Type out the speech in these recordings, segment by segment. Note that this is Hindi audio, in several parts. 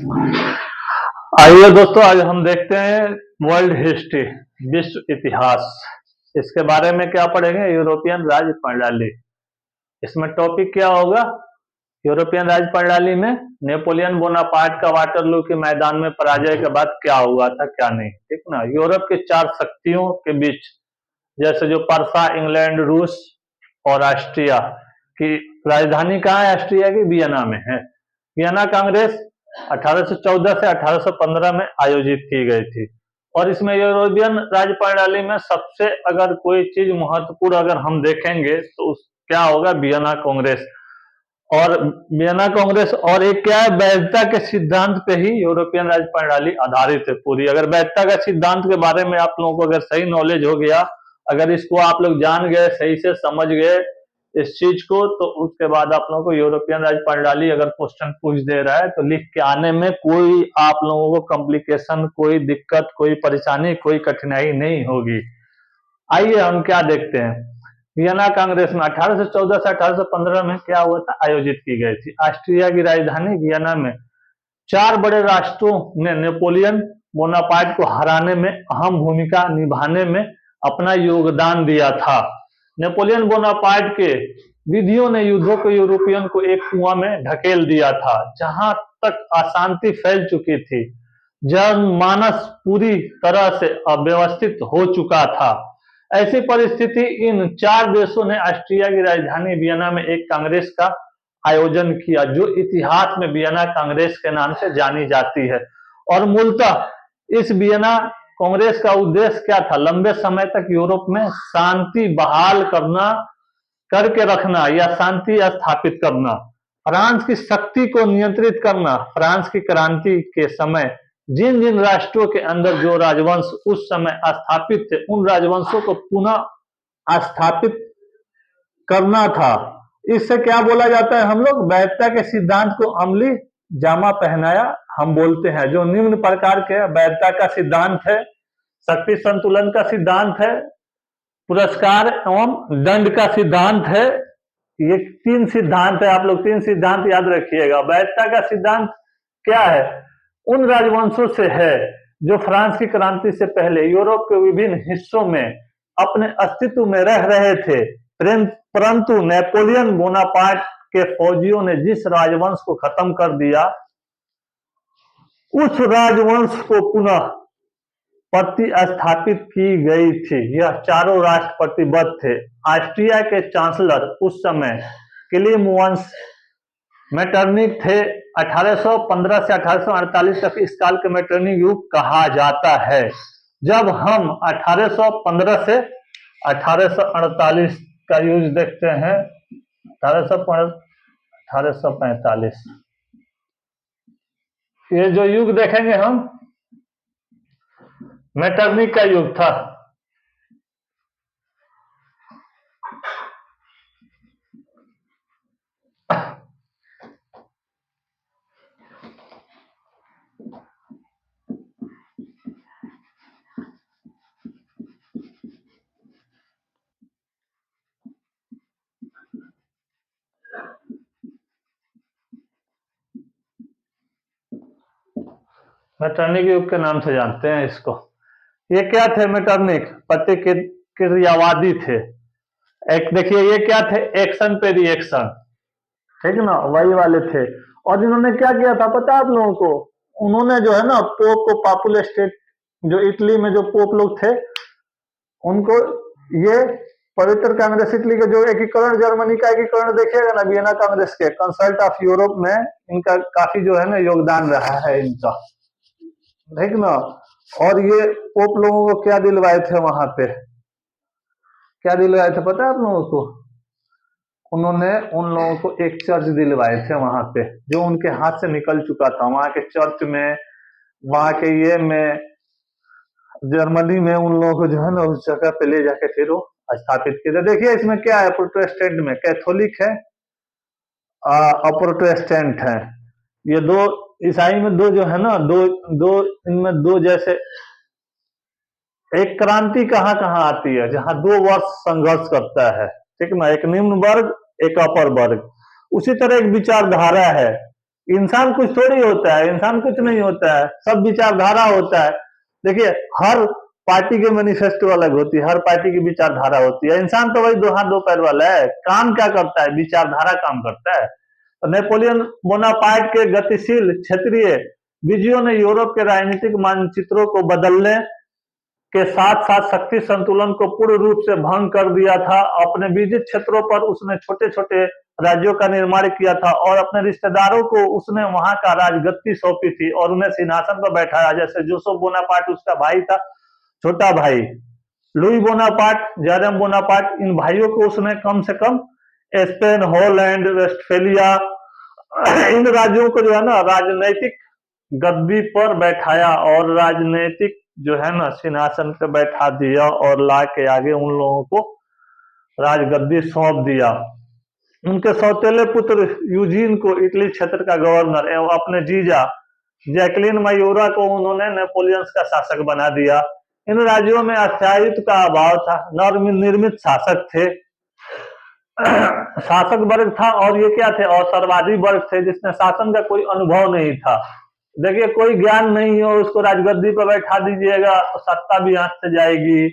आइए दोस्तों, आज हम देखते हैं वर्ल्ड हिस्ट्री, विश्व इतिहास। इसके बारे में क्या पढ़ेंगे? यूरोपियन राज्य प्रणाली। इसमें टॉपिक क्या होगा? यूरोपियन राज्य प्रणाली में नेपोलियन बोनापार्ट का वाटरलू के मैदान में पराजय के बाद क्या हुआ था, क्या नहीं। ठीक ना। यूरोप के चार शक्तियों के बीच, जैसे जो पर्सा, इंग्लैंड, रूस और ऑस्ट्रिया की राजधानी कहाँ है? ऑस्ट्रिया की वियना में है। वियना कांग्रेस 1814 से 1815 में आयोजित की गई थी। और इसमें यूरोपियन राज्य प्रणाली में सबसे अगर कोई चीज महत्वपूर्ण अगर हम देखेंगे तो क्या होगा? वियना कांग्रेस। और वियना कांग्रेस और एक क्या है? वैधता के सिद्धांत पे ही यूरोपियन राज्य प्रणाली आधारित है पूरी। अगर वैधता का सिद्धांत के बारे में आप लोगों को अगर सही नॉलेज हो गया, अगर इसको आप लोग जान गए, सही से समझ गए इस चीज को, तो उसके बाद आप लोगों को यूरोपियन राज्य प्रणाली अगर क्वेश्चन पूछ दे रहा है तो लिख के आने में कोई आप लोगों को कॉम्प्लिकेशन, कोई दिक्कत, कोई परेशानी, कोई कठिनाई नहीं होगी। आइए हम क्या देखते हैं। वियना कांग्रेस में 1814 से 1815 में क्या हुआ था? आयोजित की गई थी। ऑस्ट्रिया की राजधानी वियना में चार बड़े राष्ट्रों ने नेपोलियन बोनापार्ट को हराने में अहम भूमिका निभाने में अपना योगदान दिया था। नेपोलियन बोनापार्ट के विधियों ने युद्धों को यूरोपियन को एक कुआं में ढकेल दिया था, जहां तक अशांति फैल चुकी थी। जनमानस पूरी तरह से अव्यवस्थित हो चुका था। ऐसी परिस्थिति इन चार देशों ने ऑस्ट्रिया की राजधानी वियना में एक कांग्रेस का आयोजन किया, जो इतिहास में वियना कांग्रेस के नाम से जानी जाती है। और मूलतः इस वियना कांग्रेस का उद्देश्य क्या था? लंबे समय तक यूरोप में शांति बहाल करके रखना या शांति स्थापित करना, फ्रांस की शक्ति को नियंत्रित करना। फ्रांस की क्रांति के समय जिन जिन राष्ट्रों के अंदर जो राजवंश उस समय स्थापित थे, उन राजवंशों को पुनः स्थापित करना था। इससे क्या बोला जाता है? हम लोग वैधता के सिद्धांत को अमली जामा पहनाया हम बोलते हैं। जो निम्न प्रकार के वैधता का सिद्धांत है, शक्ति संतुलन का सिद्धांत है, पुरस्कार एवं दंड का सिद्धांत है। ये तीन सिद्धांत है, आप लोग तीन सिद्धांत याद रखिएगा। वैधता का सिद्धांत क्या है? उन राजवंशों से है जो फ्रांस की क्रांति से पहले यूरोप के विभिन्न हिस्सों में अपने अस्तित्व में रह रहे थे, परंतु नेपोलियन बोनापार्ट के फौजियों ने जिस राजवंश को खत्म कर दिया, उस राजवंश को पुनः प्रतिस्थापित की गई थी। यह चारों राष्ट्र प्रतिबद्ध थे। ऑस्ट्रिया के चांसलर उस समय क्लीमवंश मेटरनिक थे। 1815 से 1848 तक इस काल के मेटरनिक युग कहा जाता है। जब हम 1815 से 1848 का यूज देखते हैं, 1845, ये जो युग देखेंगे हम, मेटरनिक का युग था। मेटरनिक युग के नाम से जानते हैं इसको। ये क्या थे? मेटरनिक प्रतिक्रियावादी थे। एक देखिए, ये क्या थे? एक्शन पे रिएक्शन, ठीक ना, वही वाले थे। और इन्होंने क्या किया था पता है आप लोगों को? उन्होंने जो है ना, पोप को, पॉपुलर स्टेट जो इटली में जो पोप लोग थे, उनको ये पवित्र कांग्रेस इटली के जो एकीकरण, जर्मनी का एकीकरण देखिएगा ना, वियना कांग्रेस के कंसल्ट ऑफ यूरोप में इनका काफी जो है ना योगदान रहा है इनका, ठीक ना। और ये पोप लोगों को क्या दिलवाए थे वहां पे? क्या दिलवाए थे पता है आप लोगों को? उन्होंने उन लोगों को एक चर्च दिलवाए थे वहां पे, जो उनके हाथ से निकल चुका था। वहां के चर्च में, वहां के ये में, जर्मनी में उन लोगों को जो है ना उस जगह पे ले जाके फिर वो स्थापित किया। देखिए इसमें क्या है? प्रोटेस्टेंट में कैथोलिक है और प्रोटेस्टेंट है। ये दो ईसाई में दो जो है ना, दो इनमें दो जैसे एक क्रांति कहाँ कहाँ आती है? जहां दो वर्ष संघर्ष करता है, ठीक ना, एक निम्न वर्ग, एक अपर वर्ग। उसी तरह एक विचारधारा है इंसान कुछ थोड़ी होता है, इंसान कुछ नहीं होता है, सब विचारधारा होता है। देखिए, हर पार्टी के मैनिफेस्टो अलग होती है, हर पार्टी की विचारधारा होती है। इंसान तो वही दो हाथ दो पैर वाला है, काम क्या करता है, विचारधारा काम करता है। तो नेपोलियन बोनापार्ट के गतिशील क्षेत्रीय विजयों ने यूरोप के राजनीतिक मानचित्रों को बदलने के साथ साथ शक्ति संतुलन को पूर्ण रूप से भंग कर दिया था। अपने विजित क्षेत्रों पर उसने छोटे छोटे राज्यों का निर्माण किया था और अपने रिश्तेदारों को उसने वहां का राजगद्दी सौंपी थी और उन्हें सिंहासन पर बैठाया। जैसे जोसेफ बोनापार्ट उसका भाई था, छोटा भाई लुई बोनापार्ट, जेरम बोनापार्ट, इन भाइयों को उसने कम से कम स्पेन, हॉलैंड, वेस्टफेलिया इन राज्यों को जो है ना राजनैतिक गद्दी पर बैठाया और राजनीतिक जो है ना सिंहासन पे बैठा दिया और ला के आगे उन लोगों को राजगद्दी सौंप दिया। उनके सौतेले पुत्र यूजीन को इटली क्षेत्र का गवर्नर एवं अपने जीजा जैकलिन मायूरा को उन्होंने नेपोलियन का शासक बना दिया। इन राज्यों में स्थायित्व का अभाव था, निर्मित शासक थे, शासक वर्ग था और ये क्या थे, अवसरवादी वर्ग थे जिसमें शासन का कोई अनुभव नहीं था। देखिए, कोई ज्ञान नहीं हो उसको राजगद्दी पर बैठा दीजिएगा तो सत्ता भी हाथ से जाएगी,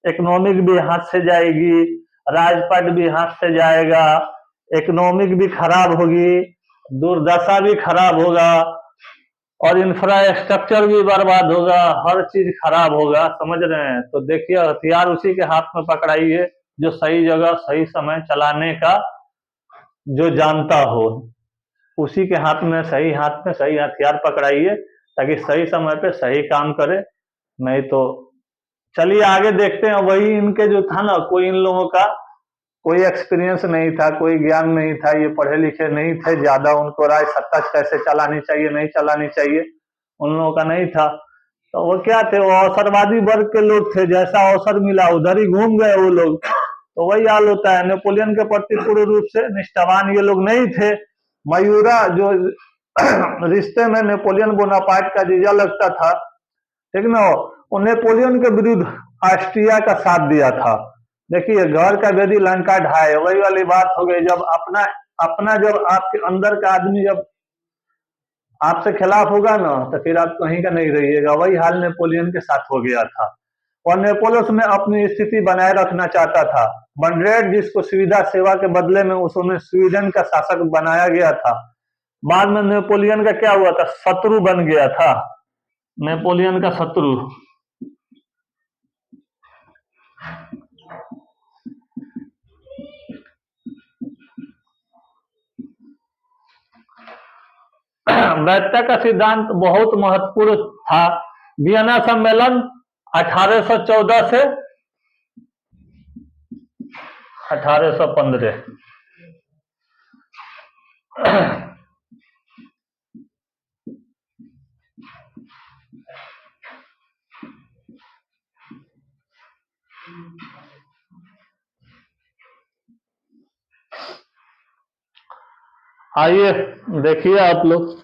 इकोनॉमिक भी हाथ से जाएगी, राजपट भी हाथ से जाएगा, इकोनॉमिक भी खराब होगी, दुर्दशा भी खराब होगा और इंफ्रास्ट्रक्चर भी बर्बाद होगा, हर चीज खराब होगा। समझ रहे हैं? तो देखिए, हथियार उसी के हाथ में पकड़ाइए जो सही जगह सही समय चलाने का जो जानता हो, उसी के हाथ में सही हथियार पकड़ाइए ताकि सही समय पे सही काम करे। नहीं तो चलिए आगे देखते हैं। वही इनके जो था ना, कोई इन लोगों का कोई एक्सपीरियंस नहीं था, कोई ज्ञान नहीं था, ये पढ़े लिखे नहीं थे ज्यादा, उनको राज सत्ता कैसे चलानी चाहिए नहीं चलानी चाहिए उन लोगों का नहीं था। तो वो क्या थे, वो अवसरवादी वर्ग के लोग थे, जैसा अवसर मिला उधर ही घूम गए वो लोग। तो वही हाल होता है। नेपोलियन के प्रति पूर्ण रूप से निष्ठावान ये लोग नहीं थे। मयूरा जो रिश्ते में नेपोलियन बोनापार्ट का जीजा लगता था, ठीक ना, वो नेपोलियन के विरुद्ध ऑस्ट्रिया का साथ दिया था। देखिए, घर का यदि लंका ढाए, वही वाली बात हो गई। जब अपना अपना जब आपके अंदर का आदमी जब आपसे खिलाफ होगा ना तो फिर आप कहीं का नहीं रहिएगा। वही हाल नेपोलियन के साथ हो गया था और नेपोलियस में अपनी स्थिति बनाए रखना चाहता था। बनरेड जिसको सुविधा सेवा के बदले में उसने स्वीडन का शासक बनाया गया था, बाद में नेपोलियन का क्या हुआ था, शत्रु बन गया था, नेपोलियन का शत्रु। वैधता का सिद्धांत बहुत महत्वपूर्ण था। वियना सम्मेलन 1814 से 1815। आइए देखिए आप लोग,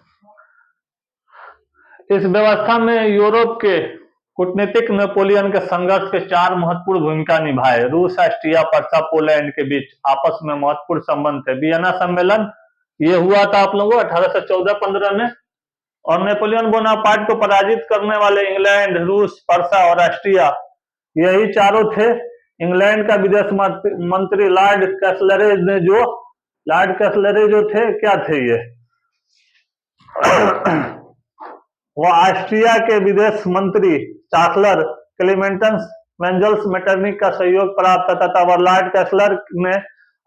इस व्यवस्था में यूरोप के कूटनीतिक नेपोलियन के संघर्ष के चार महत्वपूर्ण भूमिका निभाए। रूस, ऑस्ट्रिया, पर्सा, पोलैंड के बीच आपस में महत्वपूर्ण संबंध थे। वियना सम्मेलन ये हुआ था आप लोगों 1814-15 में, और नेपोलियन बोनापार्ट को पराजित करने वाले इंग्लैंड, रूस, पर्सा और ऑस्ट्रिया यही चारों थे। इंग्लैंड का विदेश मंत्री लॉर्ड कैसलरे जो थे, क्या थे ये वो ऑस्ट्रिया के विदेश मंत्री चांसलर क्लेमेंटस मेंजल्स मेटरनिक का सहयोग प्राप्त था और लॉर्ड कैसलर ने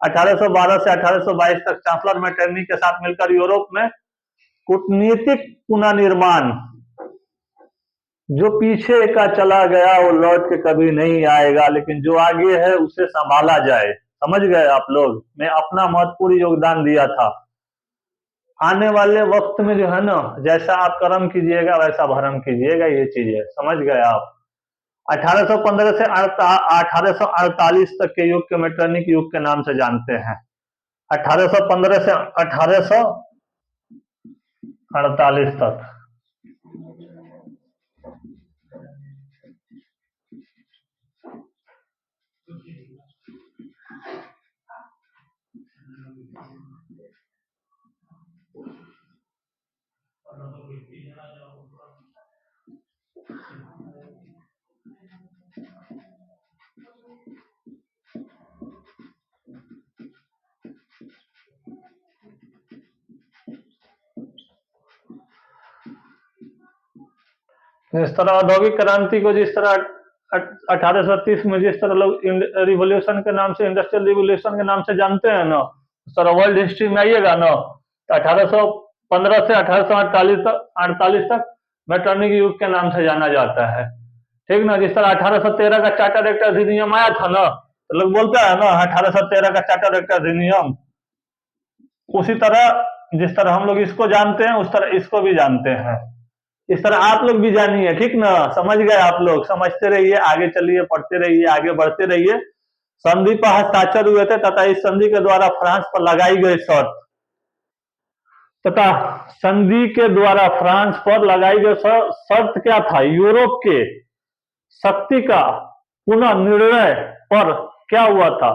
1812 से 1822 तक चांसलर मेटरनिक के साथ मिलकर यूरोप में कूटनीतिक पुनर्निर्माण, जो पीछे का चला गया वो लौट के कभी नहीं आएगा, लेकिन जो आगे है उसे संभाला जाए। समझ गए आप लोग? मैं अपना महत्वपूर्ण योगदान दिया था। आने वाले वक्त में जो है ना, जैसा आप कर्म कीजिएगा वैसा भरम कीजिएगा, ये चीज है। समझ गए आप? 1815 से 1848 तक के युग के मेटरनिक युग के नाम से जानते हैं। 1815 से 1848 तक। जिस तरह औद्योगिक क्रांति को जिस तरह 1830 में जिस तरह लोग रिवोल्यूशन के नाम से, इंडस्ट्रियल रिवोल्यूशन के नाम से जानते हैं ना, उस तरह वर्ल्ड हिस्ट्री में आइएगा ना तो 1815 से 1848 तक मेटरनिक युग के नाम से जाना जाता है। ठीक ना। जिस तरह 1813 का चार्टर एक्ट अधिनियम आया था ना, तो लोग बोलते हैं ना 1813 का चार्टर एक्ट अधिनियम, उसी तरह जिस तरह हम लोग इसको जानते हैं उस तरह इसको भी जानते हैं। इस तरह आप लोग भी जानिए, ठीक ना। समझ गए आप लोग, समझते रहिए, आगे चलिए, पढ़ते रहिए, आगे बढ़ते रहिए। संधि पर हस्ताक्षर हुए थे तथा इस संधि के द्वारा फ्रांस पर लगाई गई शर्त तथा संधि के द्वारा फ्रांस पर लगाई गई शर्त क्या था? यूरोप के शक्ति का पुनः निर्णय पर क्या हुआ था?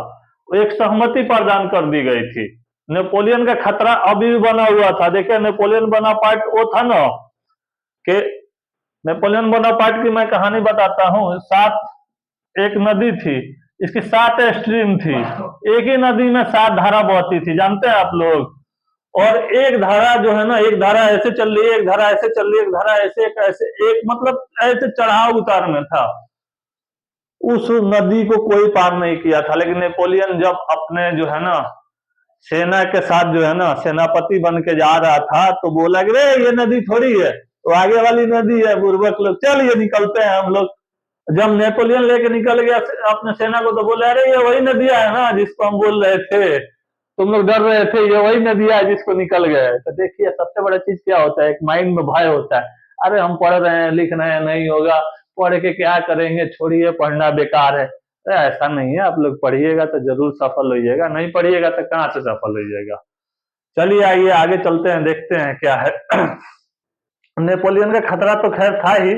एक सहमति प्रदान कर दी गई थी। नेपोलियन का खतरा अभी भी बना हुआ था। देखिए नेपोलियन बोनापार्ट वो था ना कि नेपोलियन बोनापार्ट की मैं कहानी बताता हूँ। एक नदी थी, इसकी 7 स्ट्रीम थी, एक ही नदी में 7 धारा बहती थी, जानते हैं आप लोग। और एक धारा जो है ना, एक धारा ऐसे चल रही है, एक धारा ऐसे चल रही है, एक धारा ऐसे एक मतलब ऐसे चढ़ाव उतार में था। उस नदी को कोई पार नहीं किया था। लेकिन नेपोलियन जब अपने जो है ना सेना के साथ जो है ना सेनापति बन के जा रहा था तो बोला कि ये नदी थोड़ी है, तो आगे वाली नदी है, बुर्बक लोग, चल ये निकलते हैं हम लोग। जब नेपोलियन लेके निकल गया अपने सेना को तो बोले अरे ये वही नदियां है ना जिसको हम बोल रहे थे, तुम लोग डर रहे थे, ये वही नदियां है जिसको निकल गए। तो देखिए सबसे बड़ा चीज क्या होता है, एक माइंड में भय होता है। अरे हम पढ़ रहे हैं, लिख रहे हैं, नहीं होगा, पढ़ के क्या करेंगे, छोड़िए, पढ़ना बेकार है। तो ऐसा नहीं है, आप लोग पढ़िएगा तो जरूर सफल होइएगा, नहीं पढ़िएगा तो कहाँ से सफल होइएगा। चलिए आइए आगे चलते हैं, देखते हैं क्या है। नेपोलियन का खतरा तो खैर था ही,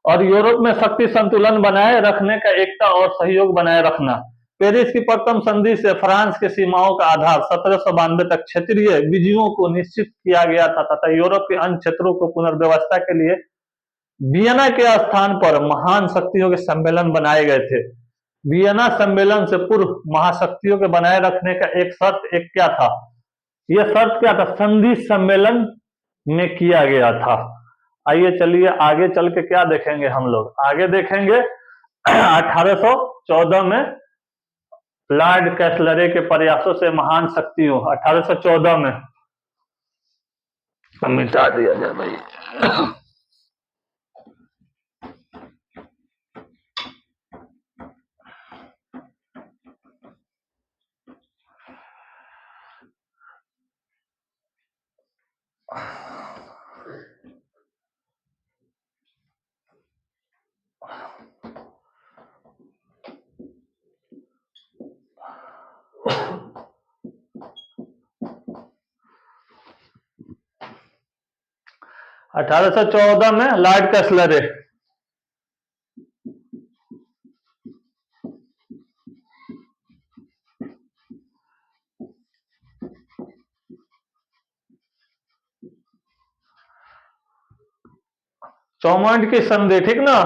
और यूरोप में शक्ति संतुलन बनाए रखने का, एकता और सहयोग बनाए रखना। पेरिस की प्रथम संधि से फ्रांस के सीमाओं का आधार 1792 तक क्षेत्रीय विजयों को निश्चित किया गया था तथा यूरोप के अन्य क्षेत्रों को पुनर्व्यवस्था के लिए वियना के स्थान पर महान शक्तियों के सम्मेलन बनाए गए थे। वियना सम्मेलन से पूर्व महाशक्तियों के बनाए रखने का एक शर्त एक क्या था? यह शर्त क्या था? संधि सम्मेलन में किया गया था। आइए चलिए आगे चल के क्या देखेंगे हम लोग, आगे देखेंगे 1814 में लॉर्ड कैसलरे के प्रयासों से महान शक्तियों, 1814 में मिटा दिया जाए भाई। अठारह सौ 14 में लॉर्ड कैसलरे चौमोंट की संधि, ठीक ना,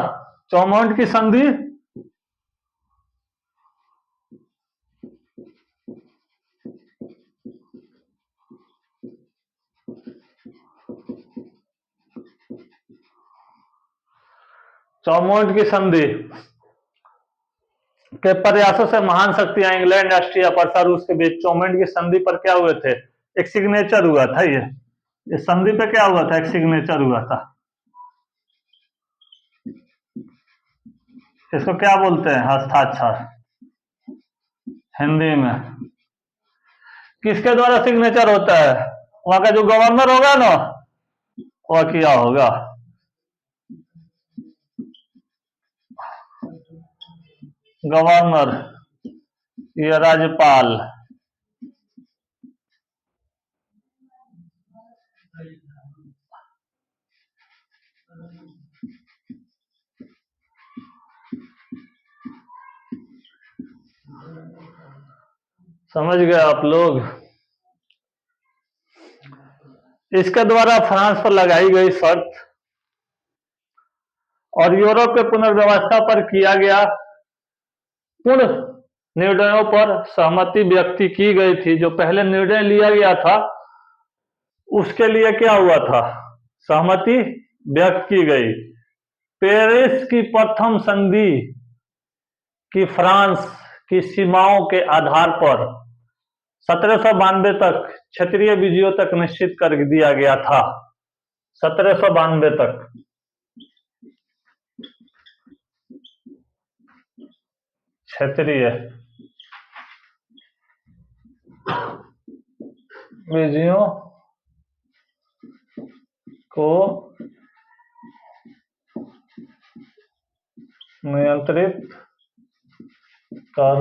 चौमोंट की संधि चौमोंट की संधि के प्रयासों से महान शक्तियां इंग्लैंड, ऑस्ट्रिया, पर्सा, रूस के बीच चौमोंट की संधि पर क्या हुए थे? एक सिग्नेचर हुआ था। ये संधि पे क्या हुआ था? एक सिग्नेचर हुआ था। इसको क्या बोलते हैं? हस्ताक्षर हिंदी में। किसके द्वारा सिग्नेचर होता है? वहां का जो गवर्नर होगा ना वह किया होगा। गवर्नर या राज्यपाल। समझ गए आप लोग? इसके द्वारा फ्रांस पर लगाई गई शर्त और यूरोप के पुनर्व्यवस्था पर किया गया पूर्ण निर्णयों पर सहमति व्यक्त की गई थी। जो पहले निर्णय लिया गया था उसके लिए क्या हुआ था? सहमति व्यक्त की गई। पेरिस की प्रथम संधि की फ्रांस की सीमाओं के आधार पर 1792 तक क्षेत्रीय विजयों तक निश्चित कर दिया गया था। 1792 तक क्षेत्रीय विजयों को नियंत्रित कर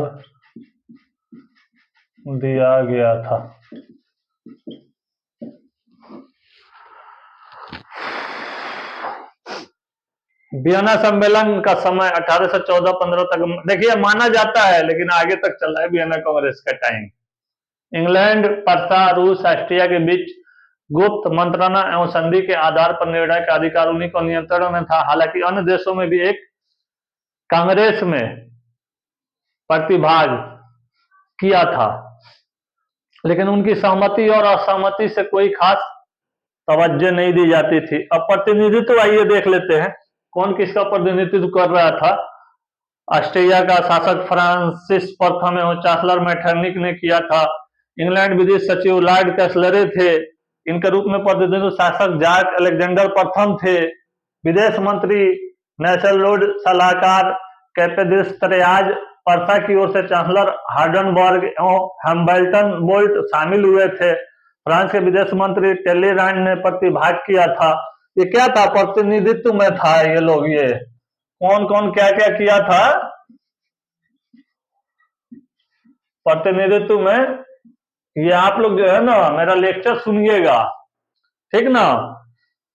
दिया गया था। वियना सम्मेलन का समय 1814-15 तक, देखिए माना जाता है लेकिन आगे तक चला है वियना कांग्रेस का टाइम। इंग्लैंड, पर्सा, रूस, ऑस्ट्रिया के बीच गुप्त मंत्रणा एवं संधि के आधार पर निर्णय का अधिकार उन्हीं को नियंत्रण में था। हालांकि अन्य देशों में भी एक कांग्रेस में प्रतिभाग किया था, लेकिन उनकी सहमति और असहमति से कोई खास तवज्जो नहीं दी जाती थी। अब प्रतिनिधित्व आइए देख लेते हैं, कौन किसका प्रतिनिधित्व कर रहा था। ऑस्ट्रिया का शासक फ्रांसिस प्रथम एवं चांसलर मैटरनिक ने किया था। इंग्लैंड विदेश सचिव लॉर्ड कैसलरे थे, इनके रूप में प्रतिनिधित्व शासक जाक अलेक्जेंडर प्रथम थे। विदेश मंत्री नेशनल लॉर्ड सलाहकार कैपेदिस त्रेयाज, पर्सा की ओर से चांसलर हार्डनबर्ग एवं हैम्बल्टन बोल्ट शामिल हुए थे। फ्रांस के विदेश मंत्री टेलीरांड ने प्रतिभाग किया था। ये क्या था, प्रतिनिधित्व में था ये लोग। ये कौन कौन क्या क्या किया था प्रतिनिधित्व में, ये आप लोग जो है ना मेरा लेक्चर सुनिएगा, ठीक ना।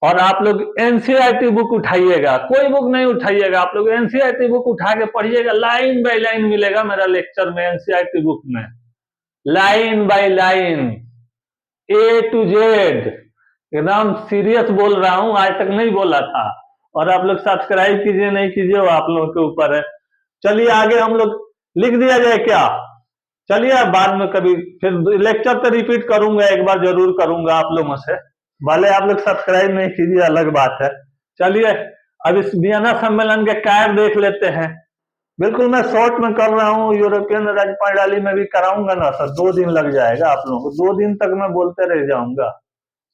और आप लोग एनसीईआरटी बुक उठाइएगा, कोई बुक नहीं उठाइएगा, आप लोग एनसीईआरटी बुक उठा के पढ़िएगा। लाइन बाय लाइन मिलेगा मेरा लेक्चर में, एनसीईआरटी बुक में line by line A to Z, एकदम सीरियस बोल रहा हूं, आज तक नहीं बोला था। और आप लोग सब्सक्राइब कीजिए नहीं कीजिए वो आप लोगों के ऊपर है। चलिए आगे हम लोग लिख दिया जाए क्या, चलिए बाद में कभी फिर लेक्चर तो रिपीट करूंगा, एक बार जरूर करूंगा आप लोगों से, भले आप लोग सब्सक्राइब नहीं कीजिए अलग बात है। चलिए अब इस वियना सम्मेलन के कार्य देख लेते हैं। बिल्कुल मैं शॉर्ट में कर रहा हूँ, यूरोपियन राज्य प्रणाली में भी कराऊंगा ना सर, 2 दिन लग जाएगा आप लोगों को, 2 दिन तक मैं बोलते रह जाऊंगा,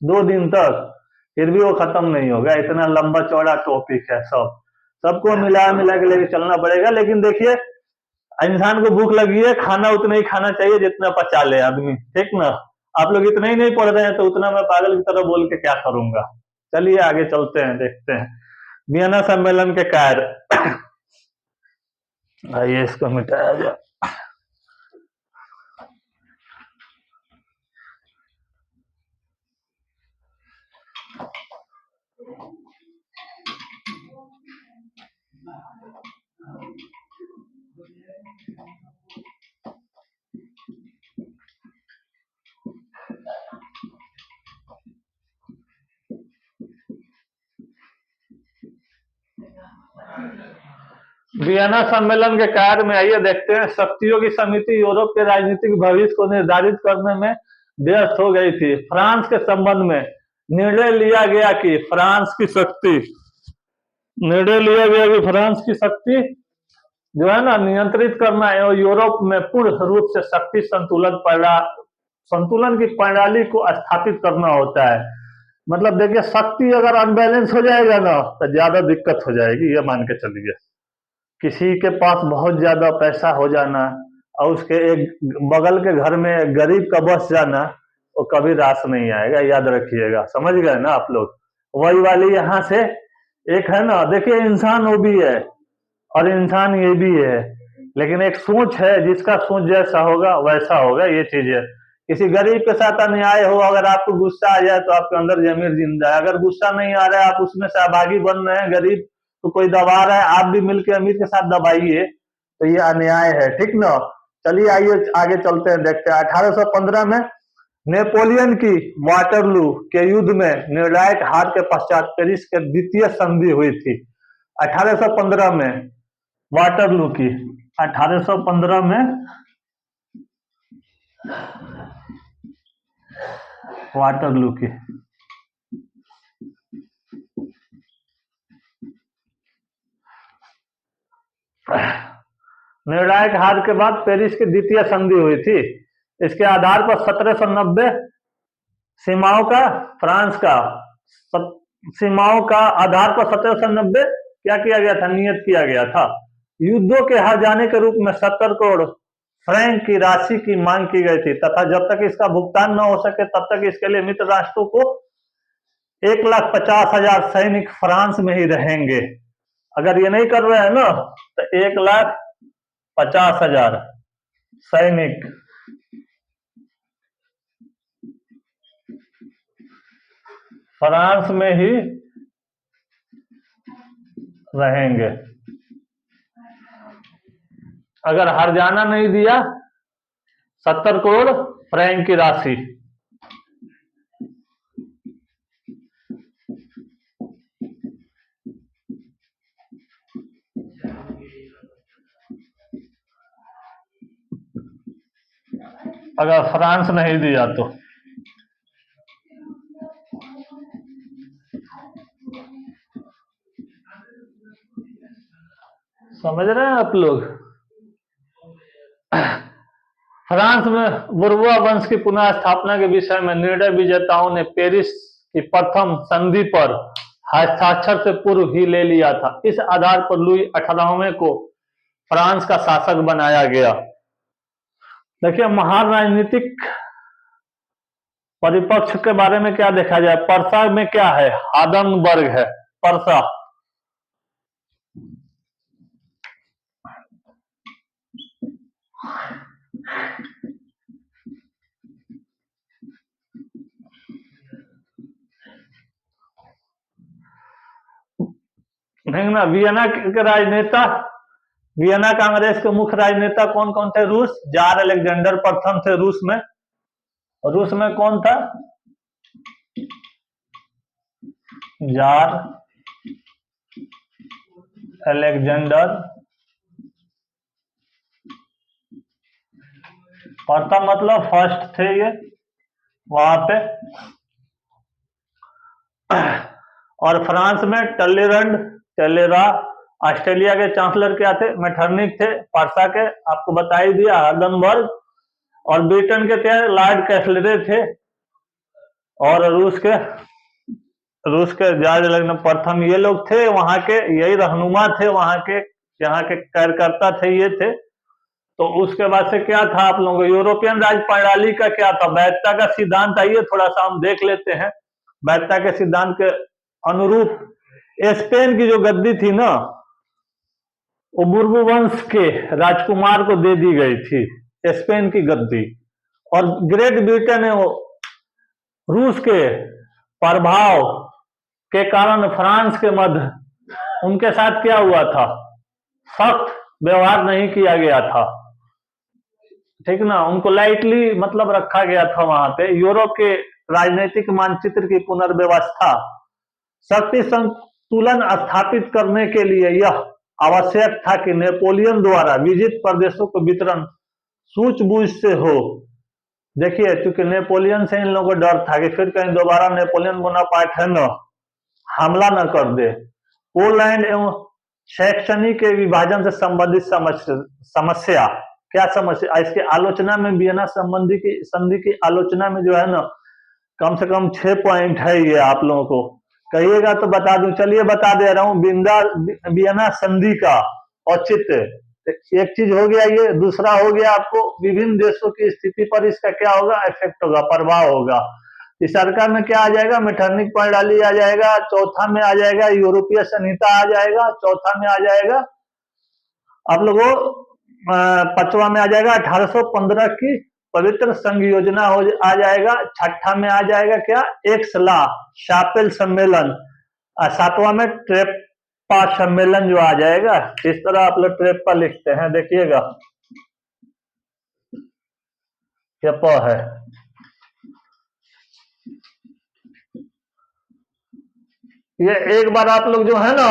2 दिन तक, फिर भी वो खत्म नहीं होगा, इतना लंबा चौड़ा टॉपिक है। सबको मिला मिला के लेके चलना पड़ेगा। लेकिन देखिए इंसान को भूख लगी है, खाना उतना ही खाना चाहिए जितना पचा ले आदमी, ठीक ना। आप लोग इतना ही नहीं पढ़ रहे हैं तो उतना मैं पागल की तरह बोल के क्या करूंगा। चलिए आगे चलते हैं, देखते हैं वियना सम्मेलन के कार्य। आइए इसको मिटाया जाए। वियना सम्मेलन के कार्य में आइए देखते हैं। शक्तियों की समिति यूरोप के राजनीतिक भविष्य को निर्धारित करने में व्यस्त हो गई थी। फ्रांस के संबंध में निर्णय लिया गया कि फ्रांस की शक्ति जो है ना नियंत्रित करना है और यूरोप में पूर्ण रूप से शक्ति संतुलन की प्रणाली को स्थापित करना होता है। मतलब देखिए शक्ति अगर अनबैलेंस हो जाएगा ना तो ज्यादा दिक्कत हो जाएगी, ये मान के चलिए। किसी के पास बहुत ज्यादा पैसा हो जाना और उसके एक बगल के घर में गरीब का बस जाना, वो कभी रास नहीं आएगा, याद रखिएगा, समझ गए ना आप लोग। वही वाली यहाँ से एक है ना, देखिए इंसान वो भी है और इंसान ये भी है, लेकिन एक सोच है, जिसका सोच जैसा होगा वैसा होगा, ये चीज है। किसी गरीब के साथ अन्याय हो, अगर आपको गुस्सा आ जाए तो आपके अंदर जमीर जिंदा है। अगर गुस्सा नहीं आ रहा है, आप उसमें सहभागी बन रहे हैं, गरीब तो कोई दबा रहा है, आप भी मिलकर अमीर के साथ दबाइए, तो ये अन्याय है, ठीक ना। चलिए आइए आगे चलते हैं, देखते हैं। 1815 में नेपोलियन की वाटरलू के युद्ध में निर्णायक हार के पश्चात पेरिस के द्वितीय संधि हुई थी। 1815 में वाटरलू की, 1815 में वाटरलू की निर्णायक हार के बाद पेरिस की द्वितीय संधि हुई थी। इसके आधार पर 1790 सीमाओं का फ्रांस का सीमाओं का आधार पर 1790 क्या किया गया था, नियत किया गया था। युद्धों के हार जाने के रूप में 70 करोड़ फ्रैंक की राशि की मांग की गई थी तथा जब तक इसका भुगतान न हो सके तब तक इसके लिए मित्र राष्ट्रों को 1,50,000 सैनिक फ्रांस में ही रहेंगे। अगर ये नहीं कर रहे हैं ना तो 1,50,000 सैनिक फ्रांस में ही रहेंगे। अगर हर्जाना नहीं दिया 70 करोड़ फ्रैंक की राशि। अगर फ्रांस नहीं दिया तो समझ रहे हैं आप लोग। फ्रांस में बुर्बुआ वंश की पुनः स्थापना के विषय में निर्णय विजेताओं ने पेरिस की प्रथम संधि पर हस्ताक्षर से पूर्व ही ले लिया था। इस आधार पर लुई 18वें को फ्रांस का शासक बनाया गया। देखिए महान राजनीतिक परिपक्ष के बारे में क्या देखा जाए। पर्सा में क्या है, हादनबर्ग है पर्सा। ना वियना के राजनेता, वियना कांग्रेस के मुख्य राजनेता कौन कौन थे? रूस, जार अलेक्जेंडर प्रथम थे रूस में। रूस में कौन था? जार अलेक्जेंडर प्रथम, मतलब फर्स्ट थे ये वहां पे। और फ्रांस में टलेरा। ऑस्ट्रेलिया के चांसलर क्या थे? मेटरनिक थे। पर्सा के आपको बता ही दिया, हार्डनबर्ग। और ब्रिटेन के थे लॉर्ड कैसलरे थे। और रूस के जॉर्ज अलेक्जेंडर प्रथम, ये लोग थे वहां के, यही रहनुमा थे वहां के, यहाँ के कार्यकर्ता थे ये थे। तो उसके बाद से क्या था आप लोगों को, यूरोपियन राज प्रणाली का क्या था? वैधता का सिद्धांत। आइए थोड़ा सा हम देख लेते हैं। वैधता के सिद्धांत के अनुरूप स्पेन की जो गद्दी थी ना, वो बुर्बो वंश के राजकुमार को दे दी गई थी, स्पेन की गद्दी। और ग्रेट ब्रिटेन है वो रूस के प्रभाव के कारण फ्रांस के मध्य उनके साथ क्या हुआ था, सख्त व्यवहार नहीं किया गया था, ठीक ना। उनको लाइटली मतलब रखा गया था वहां पे। यूरोप के राजनीतिक मानचित्र की पुनर्व्यवस्था, शक्ति संतुलन स्थापित करने के लिए यह आवश्यक था कि नेपोलियन द्वारा विजित प्रदेशों को वितरण सूझबूझ से हो। देखिए चूंकि नेपोलियन से इन लोगों को डर था कि फिर कहीं दोबारा नेपोलियन बोनापार्ट है न हमला न कर दे। पोलैंड एवं शैक्षणिक के विभाजन से संबंधित समस्या, क्या समस्या? इसकी आलोचना में वियना संधि की आलोचना में जो है ना कम से कम 6 पॉइंट है। ये आप लोगों को कहिएगा तो बता दूं, चलिए बता दे रहा हूं। वियना संधि का औचित्य एक चीज हो गया ये। दूसरा हो गया आपको विभिन्न देशों की स्थिति पर इसका क्या होगा, इफेक्ट होगा, प्रभाव होगा। तीसरा में क्या आ जाएगा, मेटरनिक प्रणाली आ जाएगा। चौथा में आ जाएगा यूरोपीय संहिता आ जाएगा। चौथा में आ जाएगा आप लोगों, पांचवा में आ जाएगा 1815 की पवित्र संघ योजना आ जाएगा। छठा में आ जाएगा क्या, एक्स-लॉ शापेल सम्मेलन। सातवां में ट्रेपा सम्मेलन जो आ जाएगा। इस तरह आप लोग ट्रेपा लिखते हैं, देखिएगा क्या प है। ये एक बार आप लोग जो है ना,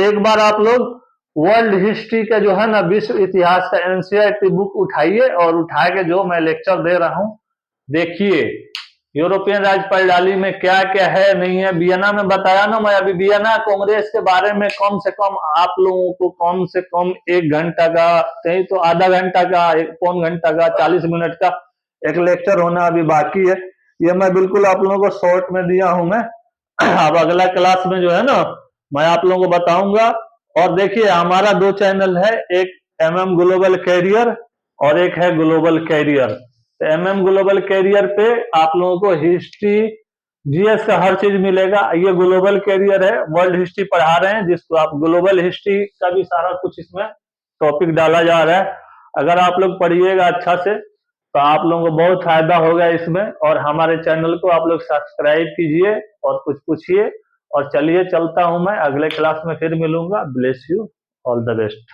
एक बार आप लोग वर्ल्ड हिस्ट्री का जो है ना, विश्व इतिहास का एनसीईआरटी बुक उठाइए और उठा के जो मैं लेक्चर दे रहा हूं देखिए। यूरोपियन राज्य प्रणाली में क्या क्या है नहीं है। वियना में बताया ना मैं, अभी वियना कांग्रेस के बारे में कम से कम आप लोगों को कम से कम 1 घंटा का, कहीं तो आधा घंटा का, 1 पौन घंटा का, 40 मिनट का एक लेक्चर होना अभी बाकी है। ये मैं बिल्कुल आप लोगों को शॉर्ट में दिया हूं मैं। अब अगला क्लास में जो है ना, मैं आप लोगों को बताऊंगा। और देखिए हमारा 2 चैनल है, एक MM ग्लोबल कैरियर और एक है global career. MM global career पे आप लोगों को हिस्ट्री, GS का हर चीज मिलेगा। ये ग्लोबल कैरियर है, वर्ल्ड हिस्ट्री पढ़ा रहे हैं, जिसको आप ग्लोबल हिस्ट्री का भी सारा कुछ इसमें टॉपिक डाला जा रहा है। अगर आप लोग पढ़िएगा अच्छा से तो आप लोगों को बहुत फायदा होगा इसमें। और हमारे चैनल को आप लोग सब्सक्राइब कीजिए और कुछ पूछिए। और चलिए चलता हूं मैं, अगले क्लास में फिर मिलूंगा। Bless you, all the best.